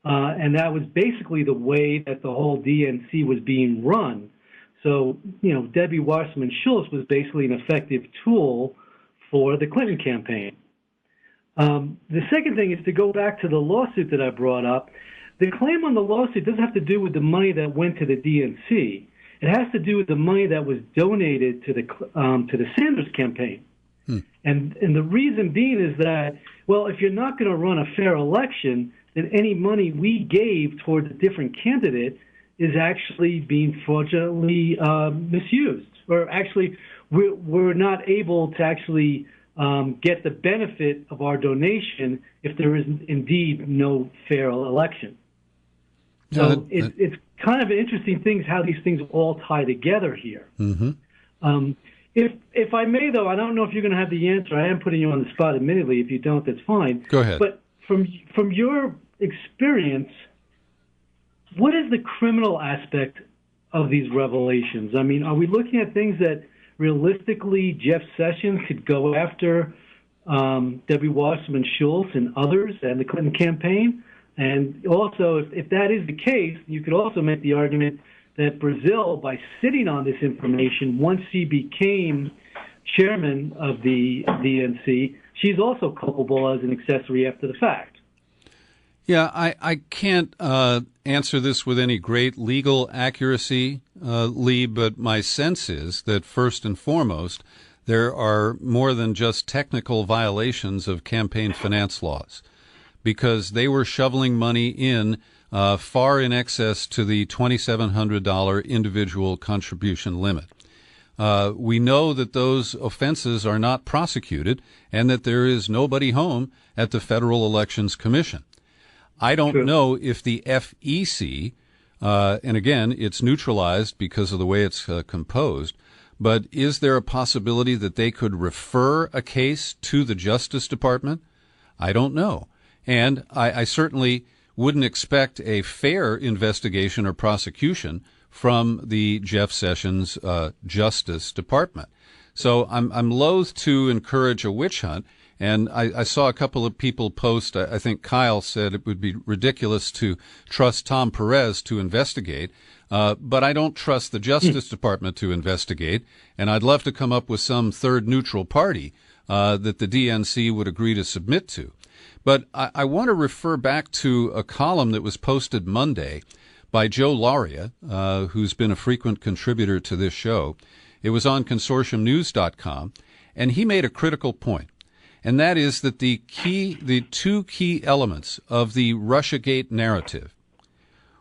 And that was basically the way that the whole DNC was being run. So, Debbie Wasserman Schultz was basically an effective tool for the Clinton campaign. The second thing is to go back to the lawsuit that I brought up. The claim on the lawsuit doesn't have to do with the money that went to the DNC. It has to do with the money that was donated to the Sanders campaign. And the reason being is that, well, if you're not going to run a fair election, then any money we gave towards a different candidate is actually being fraudulently misused. Or actually, we're not able to actually get the benefit of our donation if there is indeed no fair election. So it's kind of an interesting thing how these things all tie together here. Mm-hmm. If I may, though, I don't know if you're going to have the answer. I am putting you on the spot, admittedly. If you don't, that's fine. Go ahead. But from your experience, what is the criminal aspect of these revelations? I mean, are we looking at things that realistically Jeff Sessions could go after Debbie Wasserman Schultz and others and the Clinton campaign? And also, if that is the case, you could also make the argument that Brazil, by sitting on this information, once he became chairman of the DNC, she's also culpable as an accessory after the fact. Yeah, I can't answer this with any great legal accuracy, Lee, but my sense is that first and foremost, there are more than just technical violations of campaign finance laws, because they were shoveling money in far in excess to the $2,700 individual contribution limit. We know that those offenses are not prosecuted and that there is nobody home at the Federal Elections Commission. I don't know if the FEC, and again, it's neutralized because of the way it's composed, but is there a possibility that they could refer a case to the Justice Department? I don't know. And I certainly wouldn't expect a fair investigation or prosecution from the Jeff Sessions Justice Department. So I'm loath to encourage a witch hunt. And I saw a couple of people post, I think Kyle said it would be ridiculous to trust Tom Perez to investigate, but I don't trust the Justice Department to investigate, and I'd love to come up with some third neutral party that the DNC would agree to submit to. But I want to refer back to a column that was posted Monday by Joe Lauria, who's been a frequent contributor to this show. It was on consortiumnews.com, and he made a critical point. And that is that the two key elements of the Russiagate narrative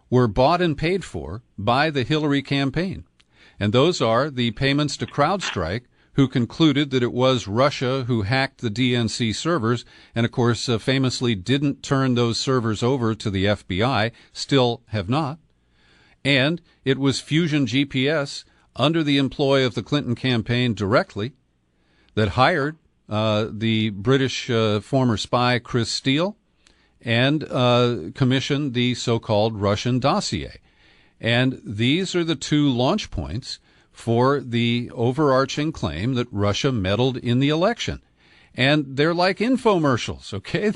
were bought and paid for by the Hillary campaign. And those are the payments to CrowdStrike, who concluded that it was Russia who hacked the DNC servers, and of course famously didn't turn those servers over to the FBI, still have not. And it was Fusion GPS, under the employ of the Clinton campaign directly, that hired the British former spy Chris Steele and commissioned the so-called Russian dossier. And these are the two launch points for the overarching claim that Russia meddled in the election. And they're like infomercials, okay?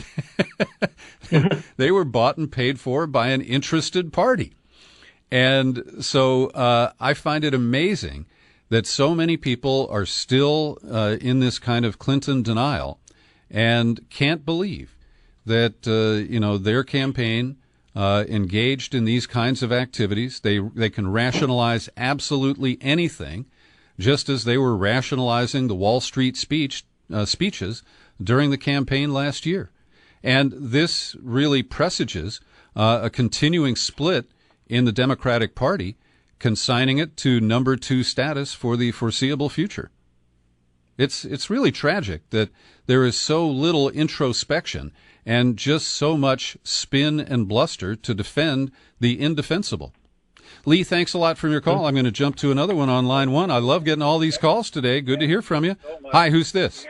They were bought and paid for by an interested party. And so I find it amazing that so many people are still in this kind of Clinton denial and can't believe that, their campaign engaged in these kinds of activities. They can rationalize absolutely anything, just as they were rationalizing the Wall Street speeches during the campaign last year. And this really presages a continuing split in the Democratic Party, consigning it to number 2 status for the foreseeable future. It's really tragic that there is so little introspection and just so much spin and bluster to defend the indefensible. Lee, thanks a lot for your call. I'm going to jump to another one on line 1. I love getting all these calls today. Good to hear from you. Hi, who's this?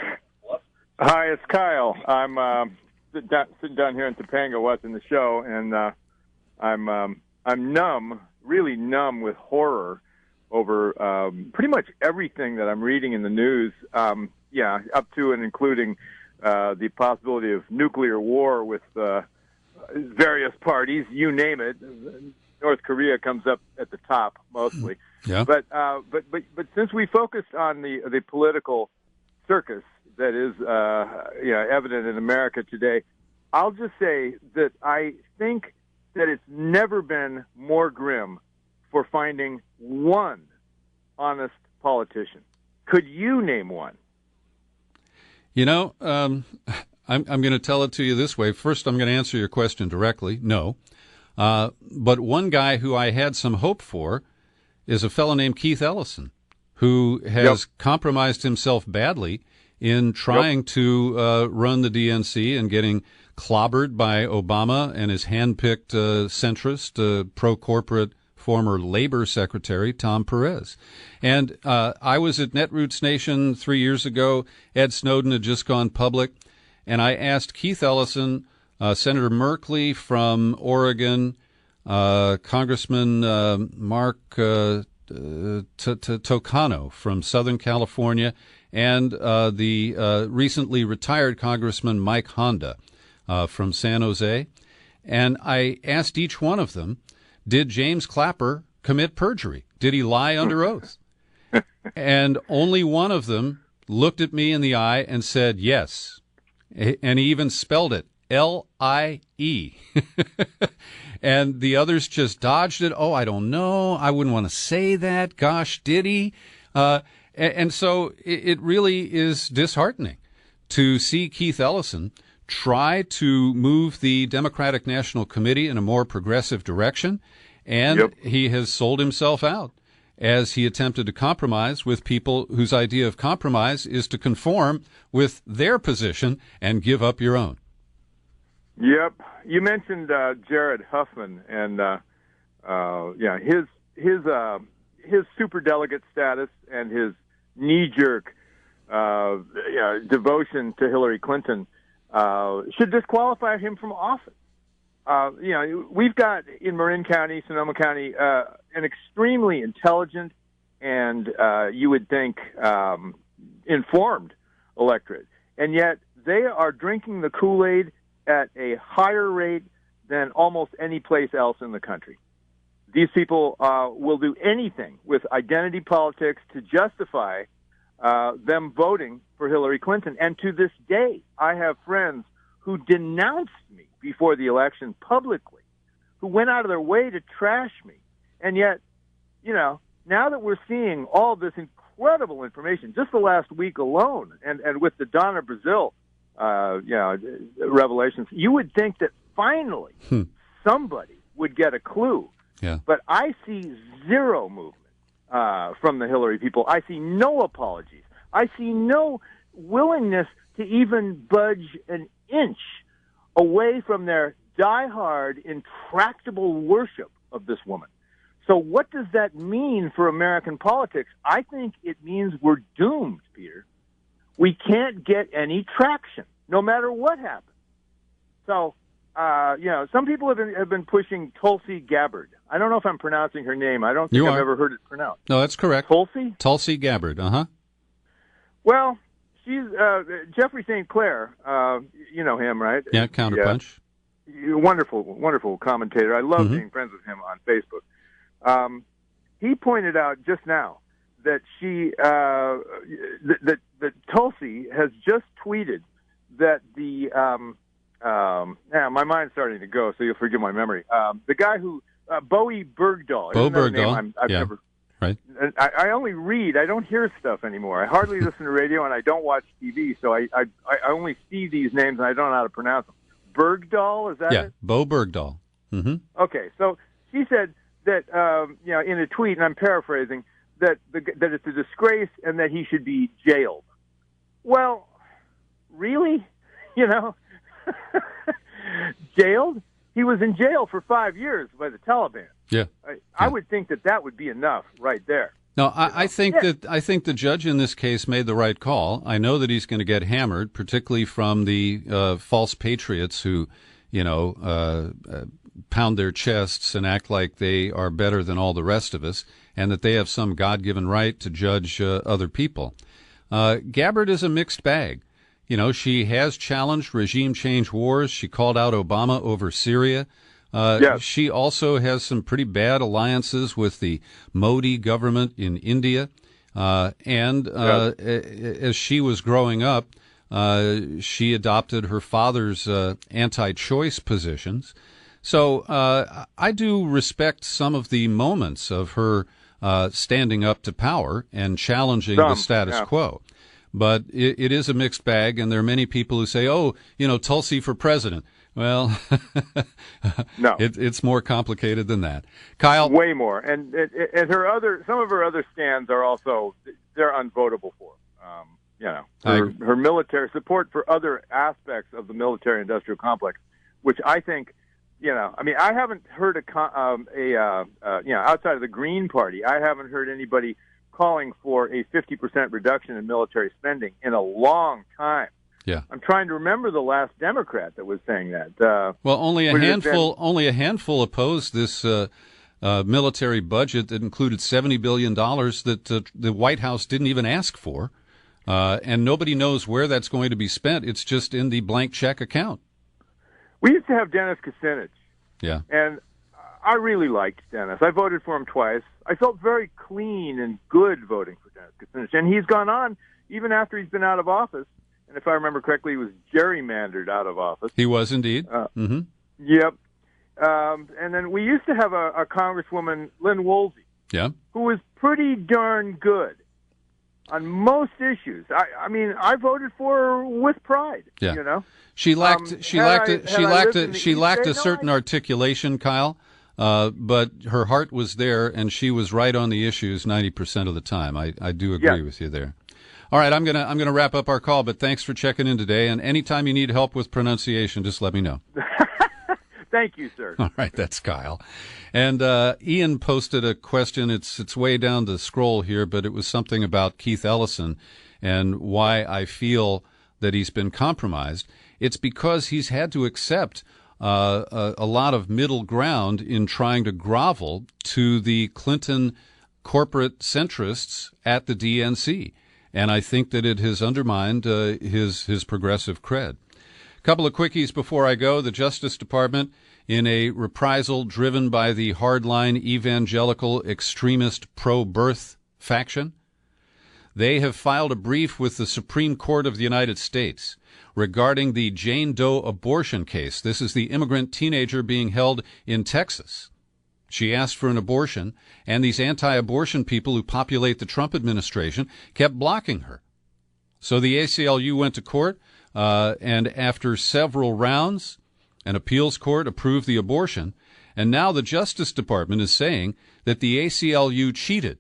Hi, it's Kyle. I'm sitting down here in Topanga watching the show, and I'm numb, really numb with horror over pretty much everything that I'm reading in the news, up to and including the possibility of nuclear war with various parties, you name it. North Korea comes up at the top mostly. Yeah. But since we focused on the political circus that is evident in America today, I'll just say that I think that it's never been more grim for finding one honest politician. Could you name one? I'm going to tell it to you this way. First, I'm going to answer your question directly. No. But one guy who I had some hope for is a fellow named Keith Ellison, who has compromised himself badly in trying to run the DNC and getting clobbered by Obama and his hand-picked centrist, pro-corporate former labor secretary, Tom Perez. And I was at Netroots Nation 3 years ago. Ed Snowden had just gone public. And I asked Keith Ellison, Senator Merkley from Oregon, Congressman Mark Tocano from Southern California, and the recently retired Congressman Mike Honda from San Jose. And I asked each one of them, did James Clapper commit perjury? Did he lie under oath? And only one of them looked at me in the eye and said yes. And he even spelled it, L-I-E. And the others just dodged it. Oh, I don't know. I wouldn't want to say that. Gosh, did he? And so it really is disheartening to see Keith Ellison try to move the Democratic National Committee in a more progressive direction, and he has sold himself out as he attempted to compromise with people whose idea of compromise is to conform with their position and give up your own. Yep. You mentioned Jared Huffman and his superdelegate status and his knee-jerk devotion to Hillary Clinton should disqualify him from office. We've got in Marin County, Sonoma County, an extremely intelligent and you would think informed electorate, and yet they are drinking the Kool-Aid at a higher rate than almost any place else in the country. These people will do anything with identity politics to justify them voting for Hillary Clinton. And to this day, I have friends who denounced me before the election publicly, who went out of their way to trash me. And yet, now that we're seeing all this incredible information, just the last week alone, and with the Donna Brazile revelations, you would think that finally somebody would get a clue. Yeah. But I see zero movement from the Hillary people. I see no apologies. I see no willingness to even budge an inch away from their diehard, intractable worship of this woman. So what does that mean for American politics? I think it means we're doomed, Peter. We can't get any traction, no matter what happens. So, some people have been pushing Tulsi Gabbard. I don't know if I'm pronouncing her name. I don't think I've ever heard it pronounced. No, that's correct. Tulsi Gabbard, uh-huh. Well, she's Jeffrey St. Clair. You know him, right? Yeah, Counterpunch. Wonderful commentator. I love being friends with him on Facebook. He pointed out just now that that Tulsi has just tweeted that the my mind's starting to go, so you'll forgive my memory. The guy who Bowe Bergdahl. Bowe Bergdahl. I've never. Right. I only read. I don't hear stuff anymore. I hardly listen to radio, and I don't watch TV, so I only see these names, and I don't know how to pronounce them. Bergdahl, is that it? Yeah, Bowe Bergdahl. Mm-hmm. Okay, so she said that in a tweet, and I'm paraphrasing, that it's a disgrace and that he should be jailed. Well, really? Jailed? He was in jail for 5 years by the Taliban. Yeah. I would think that would be enough right there. No, I think the judge in this case made the right call. I know that he's going to get hammered, particularly from the false patriots who, pound their chests and act like they are better than all the rest of us, and that they have some God-given right to judge other people. Gabbard is a mixed bag. She has challenged regime change wars. She called out Obama over Syria. Yes. She also has some pretty bad alliances with the Modi government in India. As she was growing up, she adopted her father's anti-choice positions. So I do respect some of the moments of her standing up to power and challenging the status quo. But it is a mixed bag, and there are many people who say, Tulsi for president. Well, no, it's more complicated than that. Kyle, way more, and some of her other stands are also they're unvotable for. Her military support for other aspects of the military-industrial complex, which I think, I haven't heard outside of the Green Party, I haven't heard anybody calling for a 50% reduction in military spending in a long time. Yeah, I'm trying to remember the last Democrat that was saying that. Well, only a handful opposed this military budget that included $70 billion that the White House didn't even ask for, and nobody knows where that's going to be spent. It's just in the blank check account. We used to have Dennis Kucinich. Yeah, and I really liked Dennis. I voted for him twice. I felt very clean and good voting for Dennis Kucinich. And he's gone on, even after he's been out of office, and if I remember correctly, he was gerrymandered out of office. He was indeed. Yep. And then we used to have a Congresswoman, Lynn Woolsey, who was pretty darn good on most issues. I mean, I voted for her with pride. Yeah. You know, she lacked a certain articulation, Kyle. But her heart was there, and she was right on the issues 90% of the time. I do agree with you there. All right, I'm gonna wrap up our call, but thanks for checking in today. And anytime you need help with pronunciation, just let me know. Thank you, sir. All right, that's Kyle. And Ian posted a question. It's way down the scroll here, but it was something about Keith Ellison and why I feel that he's been compromised. It's because he's had to accept a lot of middle ground in trying to grovel to the Clinton corporate centrists at the DNC. And I think that it has undermined his progressive cred. Couple of quickies before I go. The Justice Department, in a reprisal driven by the hardline evangelical extremist pro-birth faction, they have filed a brief with the Supreme Court of the United States regarding the Jane Doe abortion case. This is the immigrant teenager being held in Texas. She asked for an abortion, and these anti-abortion people who populate the Trump administration kept blocking her. So the ACLU went to court. And after several rounds, an appeals court approved the abortion, and now the Justice Department is saying that the ACLU cheated,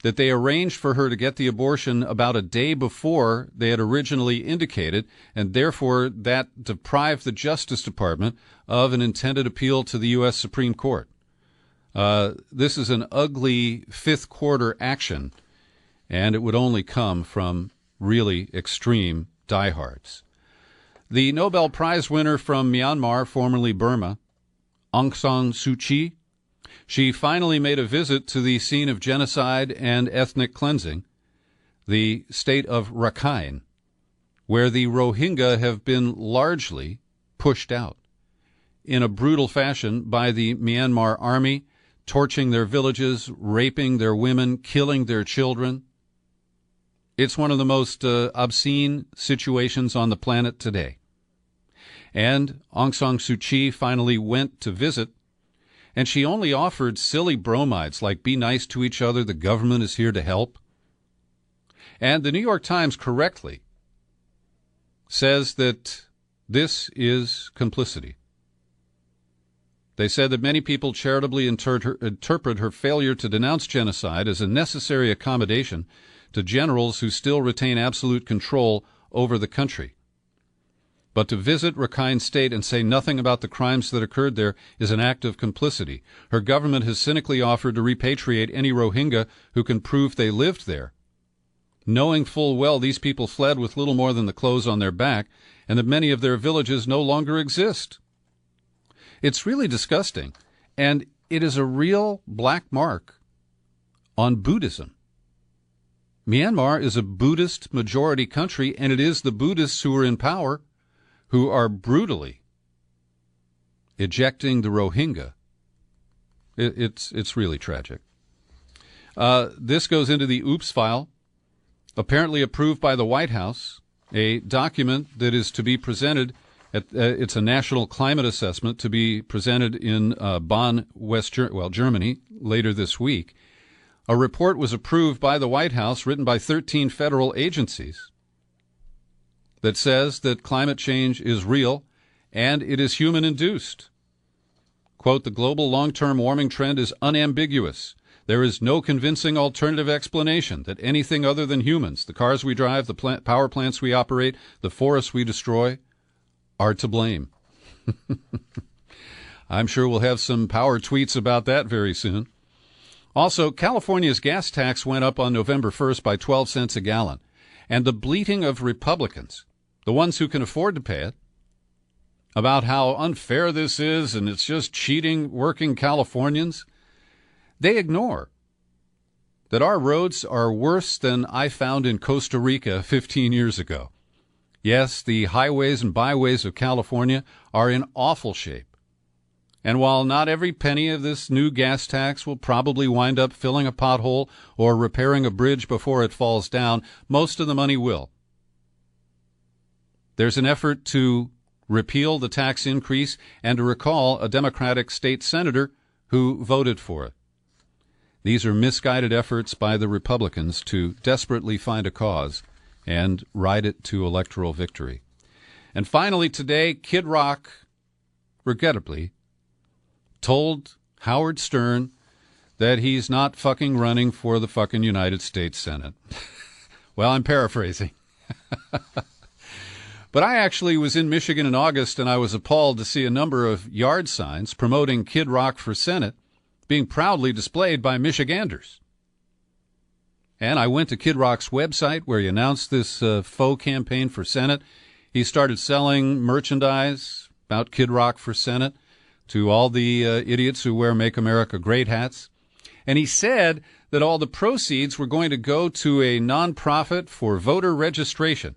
that they arranged for her to get the abortion about a day before they had originally indicated, and therefore that deprived the Justice Department of an intended appeal to the U.S. Supreme Court. This is an ugly fifth quarter action, and it would only come from really extreme diehards. The Nobel Prize winner from Myanmar, formerly Burma, Aung San Suu Kyi, she finally made a visit to the scene of genocide and ethnic cleansing, the state of Rakhine, where the Rohingya have been largely pushed out in a brutal fashion by the Myanmar army, torching their villages, raping their women, killing their children. It's one of the most obscene situations on the planet today. And Aung San Suu Kyi finally went to visit, and she only offered silly bromides like be nice to each other, the government is here to help. And the New York Times correctly says that this is complicity. They said that many people charitably interpret her failure to denounce genocide as a necessary accommodation to generals who still retain absolute control over the country. But to visit Rakhine State and say nothing about the crimes that occurred there is an act of complicity. Her government has cynically offered to repatriate any Rohingya who can prove they lived there, knowing full well these people fled with little more than the clothes on their back, and that many of their villages no longer exist. It's really disgusting, and it is a real black mark on Buddhism. Myanmar is a Buddhist majority country, and it is the Buddhists who are in power who are brutally ejecting the Rohingya. It's really tragic. This goes into the OOPS file, apparently approved by the White House, a document that is to be presented it's a national climate assessment to be presented in Bonn, Germany, later this week. A report was approved by the White House, written by 13 federal agencies, that says that climate change is real and it is human-induced. Quote, the global long-term warming trend is unambiguous. There is no convincing alternative explanation that anything other than humans, the cars we drive, the power plants we operate, the forests we destroy, are to blame. I'm sure we'll have some power tweets about that very soon. Also, California's gas tax went up on November 1st by 12 cents a gallon. And the bleating of Republicans, the ones who can afford to pay it, about how unfair this is and it's just cheating working Californians, they ignore that our roads are worse than I found in Costa Rica 15 years ago. Yes, the highways and byways of California are in awful shape. And while not every penny of this new gas tax will probably wind up filling a pothole or repairing a bridge before it falls down, most of the money will. There's an effort to repeal the tax increase and to recall a Democratic state senator who voted for it. These are misguided efforts by the Republicans to desperately find a cause and ride it to electoral victory. And finally today, Kid Rock, regrettably, told Howard Stern that he's not fucking running for the fucking United States Senate. Well, I'm paraphrasing. But I actually was in Michigan in August, and I was appalled to see a number of yard signs promoting Kid Rock for Senate being proudly displayed by Michiganders. And I went to Kid Rock's website where he announced this faux campaign for Senate. He started selling merchandise about Kid Rock for Senate to all the idiots who wear Make America Great hats. And he said that all the proceeds were going to go to a nonprofit for voter registration.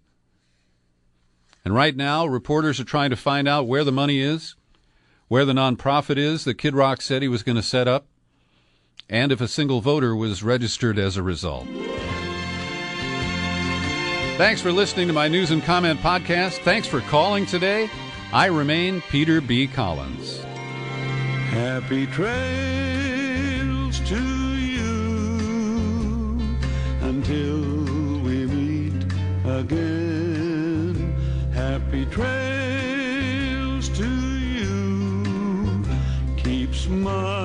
And right now, reporters are trying to find out where the money is, where the nonprofit is that Kid Rock said he was going to set up, and if a single voter was registered as a result. Thanks for listening to my News and Comment podcast. Thanks for calling today. I remain Peter B. Collins. Happy trails to you until we meet again. Happy trails to you. Keep smiling.